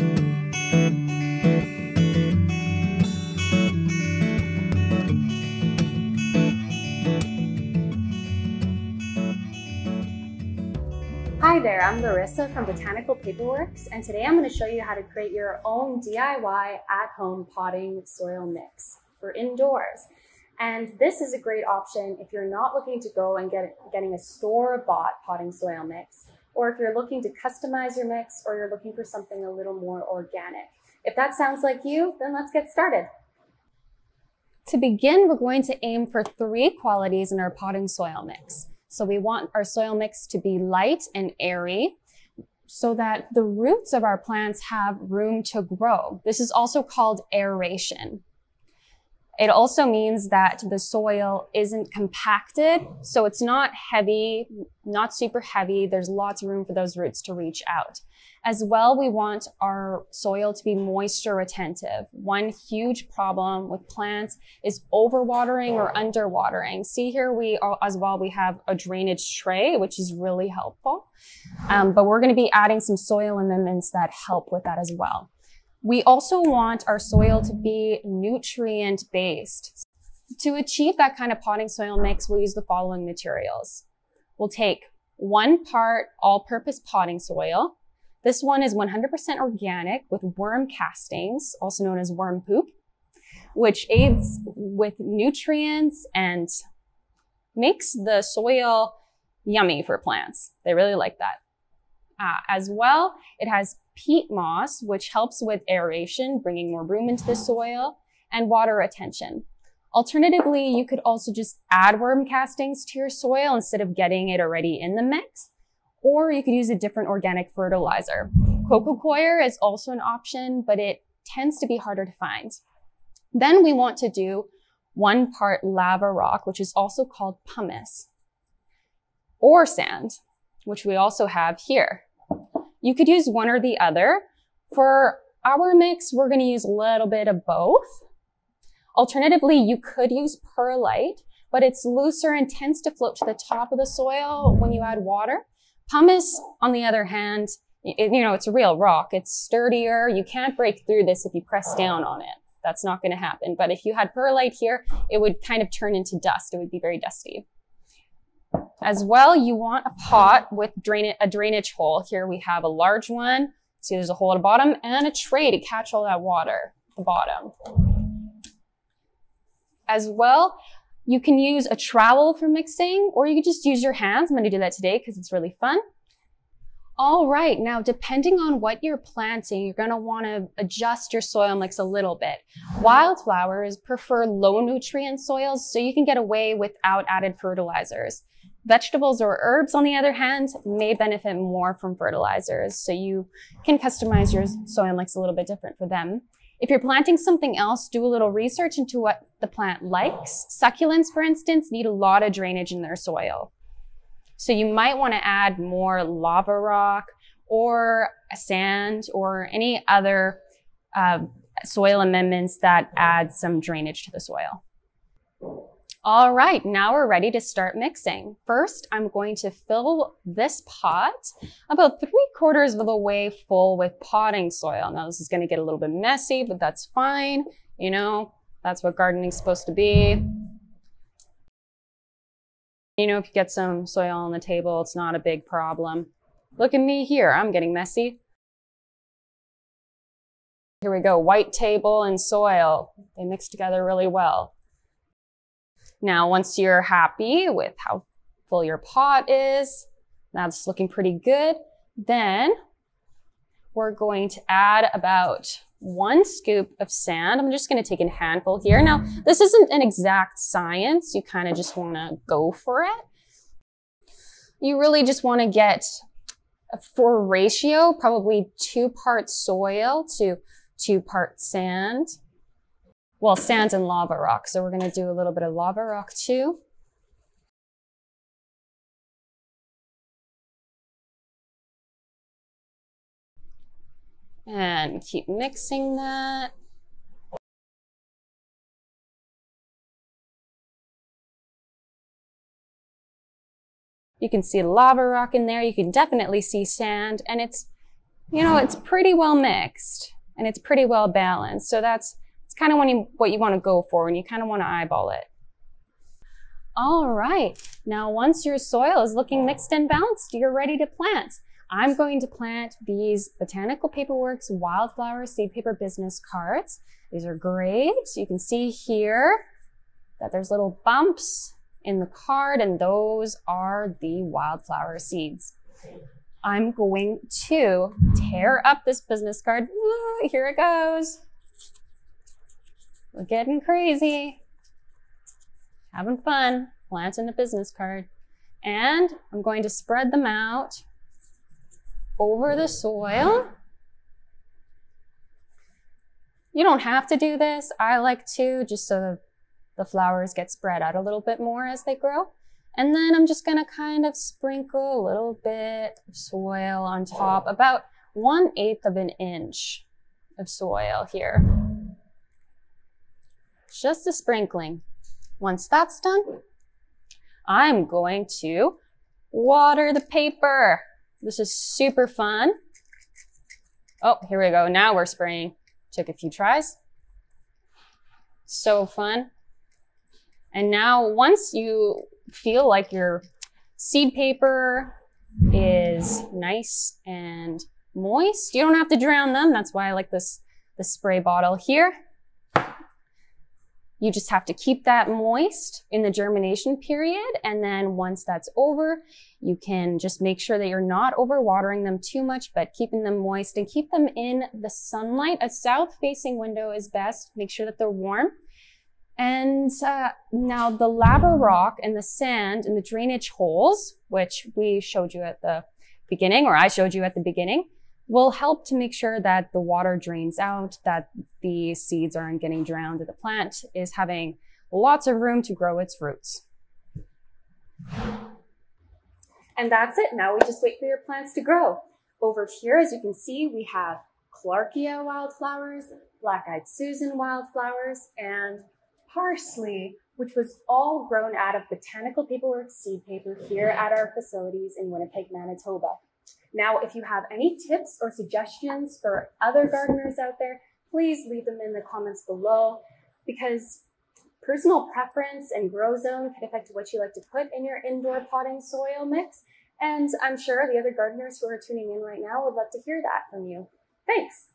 Hi there, I'm Larissa from Botanical Paperworks, and today I'm going to show you how to create your own DIY at-home potting soil mix for indoors. And this is a great option if you're not looking to go and getting a store-bought potting soil mix, or if you're looking to customize your mix, or you're looking for something a little more organic. If that sounds like you, then let's get started. To begin, we're going to aim for 3 qualities in our potting soil mix. So we want our soil mix to be light and airy so that the roots of our plants have room to grow. This is also called aeration. It also means that the soil isn't compacted, so it's not heavy, not super heavy. There's lots of room for those roots to reach out. As well, we want our soil to be moisture retentive. One huge problem with plants is overwatering or underwatering. See here, we have a drainage tray, which is really helpful. But we're going to be adding some soil amendments that help with that as well. We also want our soil to be nutrient based. To achieve that kind of potting soil mix, we'll use the following materials. We'll take 1 part all-purpose potting soil. This one is 100% organic with worm castings, also known as worm poop, which aids with nutrients and makes the soil yummy for plants. They really like that. As well, it has peat moss, which helps with aeration, bringing more room into the soil, and water retention. Alternatively, you could also just add worm castings to your soil instead of getting it already in the mix, or you could use a different organic fertilizer. Coco coir is also an option, but it tends to be harder to find. Then we want to do 1 part lava rock, which is also called pumice, or sand, which we also have here. You could use one or the other. For our mix, we're going to use a little bit of both. Alternatively, you could use perlite, but it's looser and tends to float to the top of the soil when you add water. Pumice, on the other hand, it's a real rock. It's sturdier. You can't break through this if you press down on it. That's not going to happen. But if you had perlite here, it would kind of turn into dust. It would be very dusty. As well, you want a pot with a drainage hole. Here we have a large one. See, there's a hole at the bottom and a tray to catch all that water at the bottom. As well, you can use a trowel for mixing, or you can just use your hands. I'm going to do that today because it's really fun. All right, now depending on what you're planting, you're going to want to adjust your soil mix a little bit. Wildflowers prefer low nutrient soils, so you can get away without added fertilizers. Vegetables or herbs, on the other hand, may benefit more from fertilizers, so you can customize your soil mix a little bit different for them. If you're planting something else, do a little research into what the plant likes. Succulents, for instance, need a lot of drainage in their soil. So you might want to add more lava rock or sand or any other soil amendments that add some drainage to the soil. All right, now we're ready to start mixing. First, I'm going to fill this pot about 3/4 of the way full with potting soil. Now this is going to get a little bit messy, but that's fine. That's what gardening's supposed to be. If you get some soil on the table, it's not a big problem. Look at me here, I'm getting messy. Here we go, white table and soil. They mix together really well. Now, once you're happy with how full your pot is, that's looking pretty good, then we're going to add about 1 scoop of sand. I'm just going to take a handful here. Now, this isn't an exact science. You kind of just want to go for it. You really just want to get, for a ratio, probably 2 parts soil to 2 parts sand. Well, sand and lava rock. So we're going to do a little bit of lava rock too. And keep mixing that. You can see lava rock in there. You can definitely see sand, and it's you know, it's pretty well mixed and it's pretty well balanced. So it's kind of what you want to go for when you kind of want to eyeball it. All right, now once your soil is looking mixed and balanced, you're ready to plant. I'm going to plant these Botanical Paperworks Wildflower Seed Paper Business Cards. These are great. You can see here that there's little bumps in the card, and those are the wildflower seeds. I'm going to tear up this business card. Ooh, here it goes. We're getting crazy. Having fun, planting a business card. And I'm going to spread them out over the soil. You don't have to do this. I like to, just so the flowers get spread out a little bit more as they grow. And then I'm just gonna kind of sprinkle a little bit of soil on top, about 1/8 of an inch of soil here. Just a sprinkling. Once that's done, I'm going to water the paper. This is super fun. Oh, here we go. Now we're spraying. Took a few tries. So fun. And now once you feel like your seed paper is nice and moist, you don't have to drown them. That's why I like the spray bottle here. You just have to keep that moist in the germination period. And then once that's over, you can just make sure that you're not overwatering them too much, but keeping them moist, and keep them in the sunlight. A south-facing window is best. Make sure that they're warm. And now the lava rock and the sand and the drainage holes, which we showed you at the beginning, or I showed you at the beginning, will help to make sure that the water drains out, that the seeds aren't getting drowned, and the plant is having lots of room to grow its roots. And that's it. Now we just wait for your plants to grow. Over here, as you can see, we have Clarkia wildflowers, Black-Eyed Susan wildflowers, and parsley, which was all grown out of Botanical Paperworks seed paper here at our facilities in Winnipeg, Manitoba. Now, if you have any tips or suggestions for other gardeners out there, please leave them in the comments below, because personal preference and grow zone could affect what you like to put in your indoor potting soil mix. And I'm sure the other gardeners who are tuning in right now would love to hear that from you. Thanks.